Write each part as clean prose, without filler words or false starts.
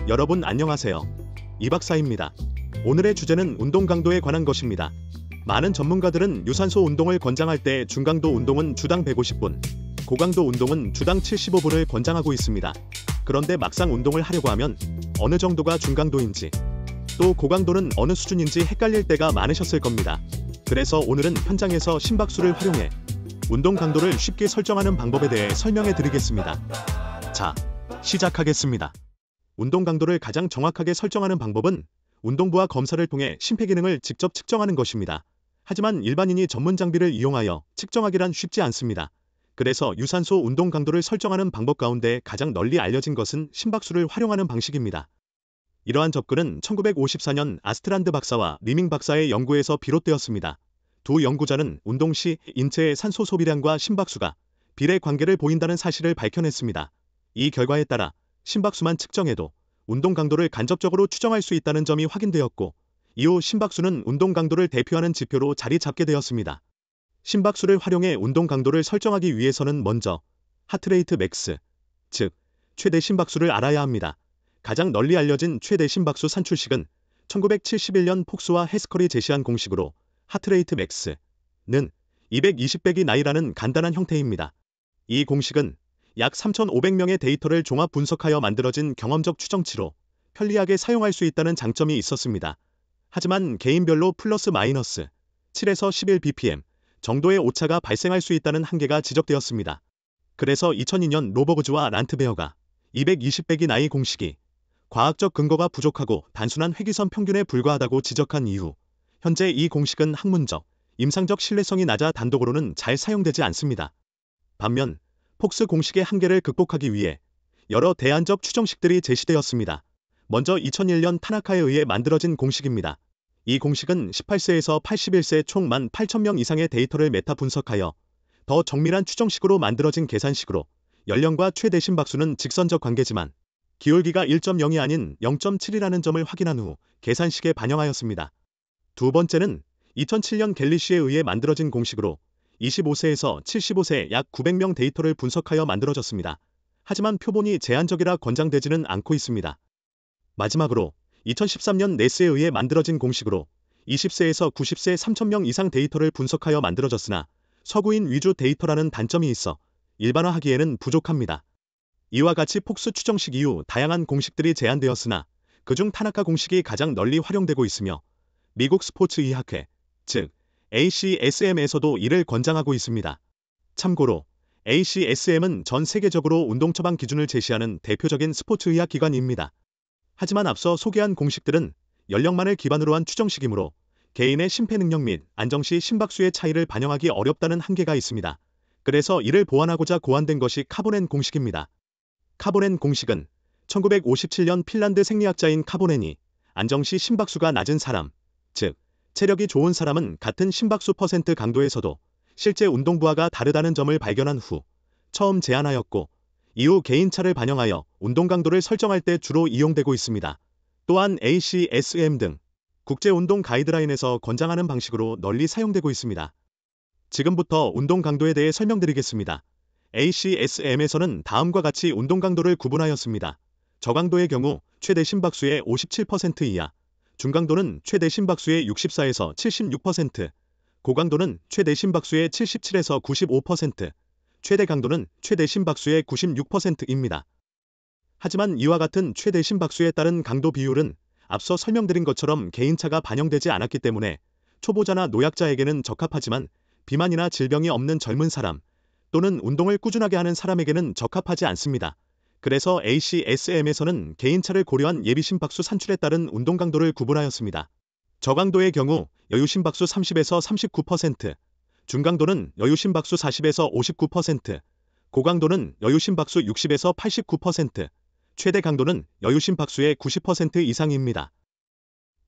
여러분 안녕하세요. 이박사입니다. 오늘의 주제는 운동 강도에 관한 것입니다. 많은 전문가들은 유산소 운동을 권장할 때 중강도 운동은 주당 150분, 고강도 운동은 주당 75분을 권장하고 있습니다. 그런데 막상 운동을 하려고 하면 어느 정도가 중강도인지 또 고강도는 어느 수준인지 헷갈릴 때가 많으셨을 겁니다. 그래서 오늘은 현장에서 심박수를 활용해 운동 강도를 쉽게 설정하는 방법에 대해 설명해 드리겠습니다. 자, 시작하겠습니다. 운동 강도를 가장 정확하게 설정하는 방법은 운동부와 검사를 통해 심폐기능을 직접 측정하는 것입니다. 하지만 일반인이 전문 장비를 이용하여 측정하기란 쉽지 않습니다. 그래서 유산소 운동 강도를 설정하는 방법 가운데 가장 널리 알려진 것은 심박수를 활용하는 방식입니다. 이러한 접근은 1954년 아스트란드 박사와 리밍 박사의 연구에서 비롯되었습니다. 두 연구자는 운동 시 인체의 산소 소비량과 심박수가 비례 관계를 보인다는 사실을 밝혀냈습니다. 이 결과에 따라 심박수만 측정해도 운동 강도를 간접적으로 추정할 수 있다는 점이 확인되었고, 이후 심박수는 운동 강도를 대표하는 지표로 자리 잡게 되었습니다. 심박수를 활용해 운동 강도를 설정하기 위해서는 먼저 하트레이트 맥스, 즉 최대 심박수를 알아야 합니다. 가장 널리 알려진 최대 심박수 산출식은 1971년 폭스와 해스컬이 제시한 공식으로 하트레이트 맥스는 220배기 나이라는 간단한 형태입니다. 이 공식은 약 3,500명의 데이터를 종합 분석하여 만들어진 경험적 추정치로 편리하게 사용할 수 있다는 장점이 있었습니다. 하지만 개인별로 플러스 마이너스 7에서 11bpm 정도의 오차가 발생할 수 있다는 한계가 지적되었습니다. 그래서 2002년 로버그즈와 란트베어가 220배기 나이 공식이 과학적 근거가 부족하고 단순한 회귀선 평균에 불과하다고 지적한 이후 현재 이 공식은 학문적, 임상적 신뢰성이 낮아 단독으로는 잘 사용되지 않습니다. 반면 폭스 공식의 한계를 극복하기 위해 여러 대안적 추정식들이 제시되었습니다. 먼저 2001년 타나카에 의해 만들어진 공식입니다. 이 공식은 18세에서 81세 총 18,000명 이상의 데이터를 메타 분석하여 더 정밀한 추정식으로 만들어진 계산식으로 연령과 최대 심박수는 직선적 관계지만 기울기가 1.0이 아닌 0.7이라는 점을 확인한 후 계산식에 반영하였습니다. 두 번째는 2007년 갤리시에 의해 만들어진 공식으로 25세에서 75세 약 900명 데이터를 분석하여 만들어졌습니다. 하지만 표본이 제한적이라 권장되지는 않고 있습니다. 마지막으로 2013년 네스에 의해 만들어진 공식으로 20세에서 90세 3,000명 이상 데이터를 분석하여 만들어졌으나 서구인 위주 데이터라는 단점이 있어 일반화하기에는 부족합니다. 이와 같이 폭스 추정식 이후 다양한 공식들이 제안되었으나 그중 타나카 공식이 가장 널리 활용되고 있으며 미국 스포츠의학회, 즉 ACSM에서도 이를 권장하고 있습니다. 참고로 ACSM은 전 세계적으로 운동 처방 기준을 제시하는 대표적인 스포츠의학 기관입니다. 하지만 앞서 소개한 공식들은 연령만을 기반으로 한 추정식이므로 개인의 심폐 능력 및 안정 시 심박수의 차이를 반영하기 어렵다는 한계가 있습니다. 그래서 이를 보완하고자 고안된 것이 카보넨 공식입니다. 카보넨 공식은 1957년 핀란드 생리학자인 카보넨이 안정 시 심박수가 낮은 사람, 즉 체력이 좋은 사람은 같은 심박수 퍼센트 강도에서도 실제 운동부하가 다르다는 점을 발견한 후 처음 제안하였고, 이후 개인차를 반영하여 운동 강도를 설정할 때 주로 이용되고 있습니다. 또한 ACSM 등 국제운동 가이드라인에서 권장하는 방식으로 널리 사용되고 있습니다. 지금부터 운동 강도에 대해 설명드리겠습니다. ACSM에서는 다음과 같이 운동 강도를 구분하였습니다. 저강도의 경우 최대 심박수의 57% 이하, 중강도는 최대 심박수의 64에서 76%, 고강도는 최대 심박수의 77에서 95%, 최대 강도는 최대 심박수의 96%입니다. 하지만 이와 같은 최대 심박수에 따른 강도 비율은 앞서 설명드린 것처럼 개인차가 반영되지 않았기 때문에 초보자나 노약자에게는 적합하지만 비만이나 질병이 없는 젊은 사람 또는 운동을 꾸준하게 하는 사람에게는 적합하지 않습니다. 그래서 ACSM에서는 개인차를 고려한 예비 심박수 산출에 따른 운동 강도를 구분하였습니다. 저강도의 경우 여유 심박수 30에서 39%, 중강도는 여유 심박수 40에서 59%, 고강도는 여유 심박수 60에서 89%, 최대 강도는 여유 심박수의 90% 이상입니다.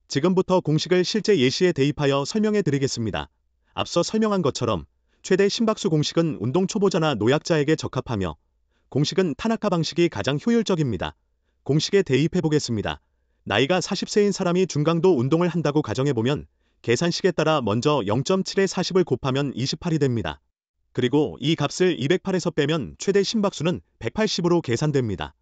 지금부터 공식을 실제 예시에 대입하여 설명해 드리겠습니다. 앞서 설명한 것처럼 최대 심박수 공식은 운동 초보자나 노약자에게 적합하며 공식은 타나카 방식이 가장 효율적입니다. 공식에 대입해 보겠습니다. 나이가 40세인 사람이 중강도 운동을 한다고 가정해보면 계산식에 따라 먼저 0.7에 40을 곱하면 28이 됩니다. 그리고 이 값을 208에서 빼면 최대 심박수는 180으로 계산됩니다.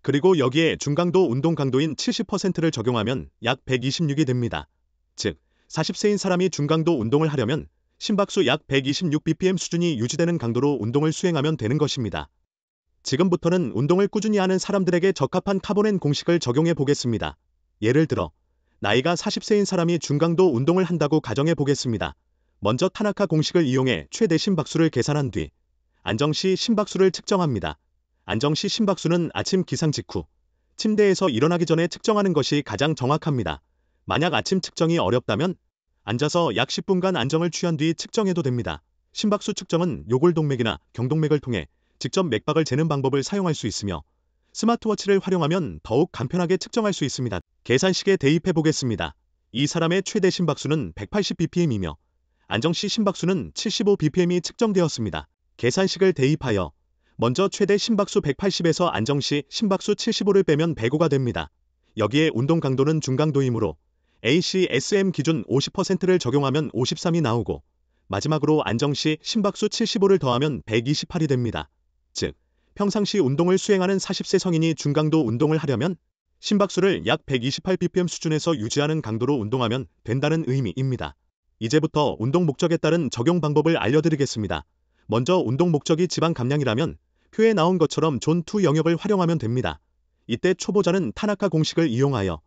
그리고 여기에 중강도 운동 강도인 70%를 적용하면 약 126이 됩니다. 즉 40세인 사람이 중강도 운동을 하려면 심박수 약 126bpm 수준이 유지되는 강도로 운동을 수행하면 되는 것입니다. 지금부터는 운동을 꾸준히 하는 사람들에게 적합한 카보넨 공식을 적용해 보겠습니다. 예를 들어 나이가 40세인 사람이 중강도 운동을 한다고 가정해 보겠습니다. 먼저 타나카 공식을 이용해 최대 심박수를 계산한 뒤 안정시 심박수를 측정합니다. 안정시 심박수는 아침 기상 직후 침대에서 일어나기 전에 측정하는 것이 가장 정확합니다. 만약 아침 측정이 어렵다면 앉아서 약 10분간 안정을 취한 뒤 측정해도 됩니다. 심박수 측정은 요골동맥이나 경동맥을 통해 직접 맥박을 재는 방법을 사용할 수 있으며 스마트워치를 활용하면 더욱 간편하게 측정할 수 있습니다. 계산식에 대입해 보겠습니다. 이 사람의 최대 심박수는 180bpm이며 안정시 심박수는 75bpm이 측정되었습니다. 계산식을 대입하여 먼저 최대 심박수 180에서 안정시 심박수 75를 빼면 105가 됩니다. 여기에 운동 강도는 중강도이므로 ACSM 기준 50%를 적용하면 53이 나오고 마지막으로 안정시 심박수 75를 더하면 128이 됩니다. 즉 평상시 운동을 수행하는 40세 성인이 중강도 운동을 하려면 심박수를 약 128bpm 수준에서 유지하는 강도로 운동하면 된다는 의미입니다. 이제부터 운동 목적에 따른 적용 방법을 알려드리겠습니다. 먼저 운동 목적이 지방 감량이라면 표에 나온 것처럼 존2 영역을 활용하면 됩니다. 이때 초보자는 타나카 공식을 이용하여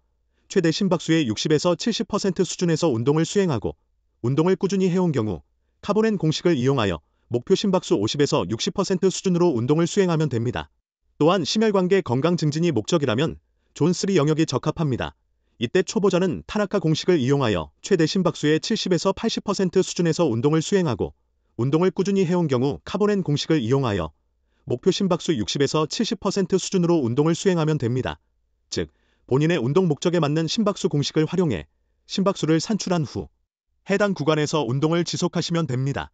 최대 심박수의 60에서 70% 수준에서 운동을 수행하고 운동을 꾸준히 해온 경우 카보넨 공식을 이용하여 목표 심박수 50에서 60% 수준으로 운동을 수행하면 됩니다. 또한 심혈관계 건강 증진이 목적이라면 존3 영역이 적합합니다. 이때 초보자는 타나카 공식을 이용하여 최대 심박수의 70에서 80% 수준에서 운동을 수행하고 운동을 꾸준히 해온 경우 카보넨 공식을 이용하여 목표 심박수 60에서 70% 수준으로 운동을 수행하면 됩니다. 즉 본인의 운동 목적에 맞는 심박수 공식을 활용해 심박수를 산출한 후 해당 구간에서 운동을 지속하시면 됩니다.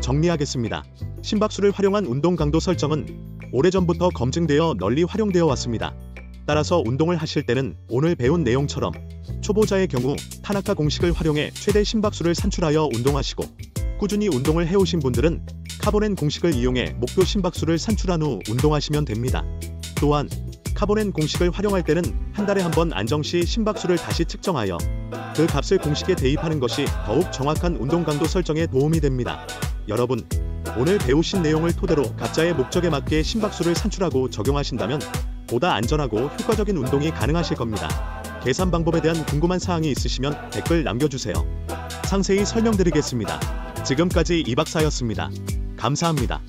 정리하겠습니다. 심박수를 활용한 운동 강도 설정은 오래전부터 검증되어 널리 활용되어 왔습니다. 따라서 운동을 하실 때는 오늘 배운 내용처럼 초보자의 경우 타나카 공식을 활용해 최대 심박수를 산출하여 운동하시고 꾸준히 운동을 해오신 분들은 카보넨 공식을 이용해 목표 심박수를 산출한 후 운동하시면 됩니다. 또한 카보넨 공식을 활용할 때는 한 달에 한 번 안정시 심박수를 다시 측정하여 그 값을 공식에 대입하는 것이 더욱 정확한 운동 강도 설정에 도움이 됩니다. 여러분, 오늘 배우신 내용을 토대로 각자의 목적에 맞게 심박수를 산출하고 적용하신다면 보다 안전하고 효과적인 운동이 가능하실 겁니다. 계산 방법에 대한 궁금한 사항이 있으시면 댓글 남겨주세요. 상세히 설명드리겠습니다. 지금까지 이박사였습니다. 감사합니다.